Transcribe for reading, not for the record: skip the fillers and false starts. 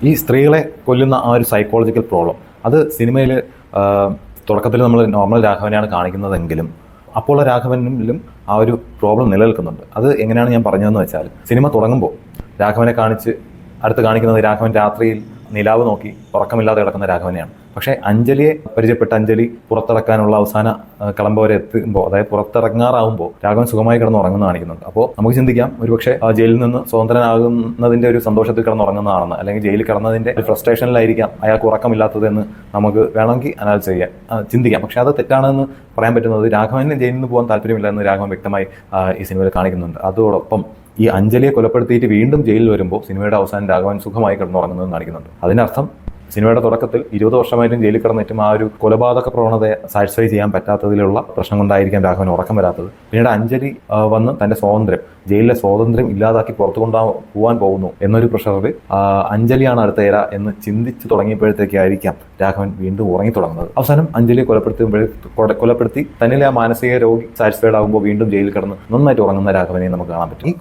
ഈ സ്ത്രീകളെ കൊല്ലുന്ന ആ ഒരു സൈക്കോളജിക്കൽ പ്രോബ്ലം അത് സിനിമയിൽ തുടക്കത്തിൽ നമ്മൾ നോർമൽ രാഘവനെയാണ് കാണിക്കുന്നതെങ്കിലും അപ്പോൾ രാഘവനിലും ആ ഒരു പ്രോബ്ലം നിലനിൽക്കുന്നുണ്ട്. അത് എങ്ങനെയാണ് ഞാൻ പറഞ്ഞതെന്ന് വെച്ചാൽ, സിനിമ തുടങ്ങുമ്പോൾ രാഘവനെ അടുത്ത് കാണിക്കുന്നത് രാഘവൻ രാത്രിയിൽ നിലാവ് നോക്കി ഉറക്കമില്ലാതെ കിടക്കുന്ന രാഘവനെയാണ്. പക്ഷേ അഞ്ജലിയെ പരിചയപ്പെട്ട അഞ്ജലി പുറത്തിറക്കാനുള്ള അവസാന കളമ്പ് വരെ എത്തുമ്പോൾ, അതായത് പുറത്തിറങ്ങാറാവുമ്പോൾ രാഘവൻ സുഖമായി കിടന്ന് ഉറങ്ങുന്ന കാണിക്കുന്നുണ്ട്. അപ്പോൾ നമുക്ക് ചിന്തിക്കാം, ഒരുപക്ഷെ ജയിലിൽ നിന്ന് സ്വതന്ത്രനാകുന്നതിന്റെ ഒരു സന്തോഷത്തിൽ കിടന്നുറങ്ങുന്നതാണെന്ന്, അല്ലെങ്കിൽ ജയിലിൽ കിടന്നതിന്റെ ഒരു ഫ്രസ്ട്രേഷനിലായിരിക്കാം അയാൾക്ക് ഉറക്കമില്ലാത്തത് എന്ന് നമുക്ക് വേണമെങ്കിൽ അനാലിസ് ചിന്തിക്കാം. പക്ഷെ അത് തെറ്റാണെന്ന് പറയാൻ പറ്റുന്നത്, രാഘവന് ജയിലിൽ നിന്ന് പോകാൻ താല്പര്യമില്ല എന്ന് രാഘവൻ വ്യക്തമായി ഈ സിനിമയിൽ കാണിക്കുന്നുണ്ട്. അതോടൊപ്പം ഈ അഞ്ജലിയെ കൊലപ്പെടുത്തിയിട്ട് വീണ്ടും ജയിലിൽ വരുമ്പോൾ സിനിമയുടെ അവസാനം രാഘവൻ സുഖമായി കിടന്നുറങ്ങുന്നത് കാണിക്കുന്നുണ്ട്. അതിനർത്ഥം സിനിമയുടെ തുടക്കത്തിൽ 20 വർഷമായിട്ടും ജയിലിൽ കിടന്നിട്ടും ആ ഒരു കൊലപാതക പ്രവണതയെ സാറ്റിസ്ഫൈ ചെയ്യാൻ പറ്റാത്തതിലുള്ള പ്രശ്നം കൊണ്ടായിരിക്കാം രാഘവൻ ഉറക്കം വരാത്തത്. പിന്നീട് അഞ്ജലി വന്ന് തന്റെ ജയിലിലെ സ്വാതന്ത്ര്യം ഇല്ലാതാക്കി പുറത്തു പോകാൻ പോകുന്നു എന്നൊരു പ്രഷറിൽ അഞ്ജലിയാണ് അടുത്ത ഇര എന്ന് ചിന്തിച്ചു തുടങ്ങിയപ്പോഴത്തേക്കായിരിക്കാം രാഘവൻ വീണ്ടും ഉറങ്ങി തുടങ്ങുന്നത്. അവസാനം അഞ്ജലിയെ കൊലപ്പെടുത്തി തന്നിലെ ആ മാനസിക രോഗി സാറ്റിസ്ഫൈഡ് ആകുമ്പോൾ വീണ്ടും ജയിലിൽ കിടന്ന് നന്നായിട്ട് ഉറങ്ങുന്ന രാഘവനെ നമുക്ക് കാണാൻ പറ്റും.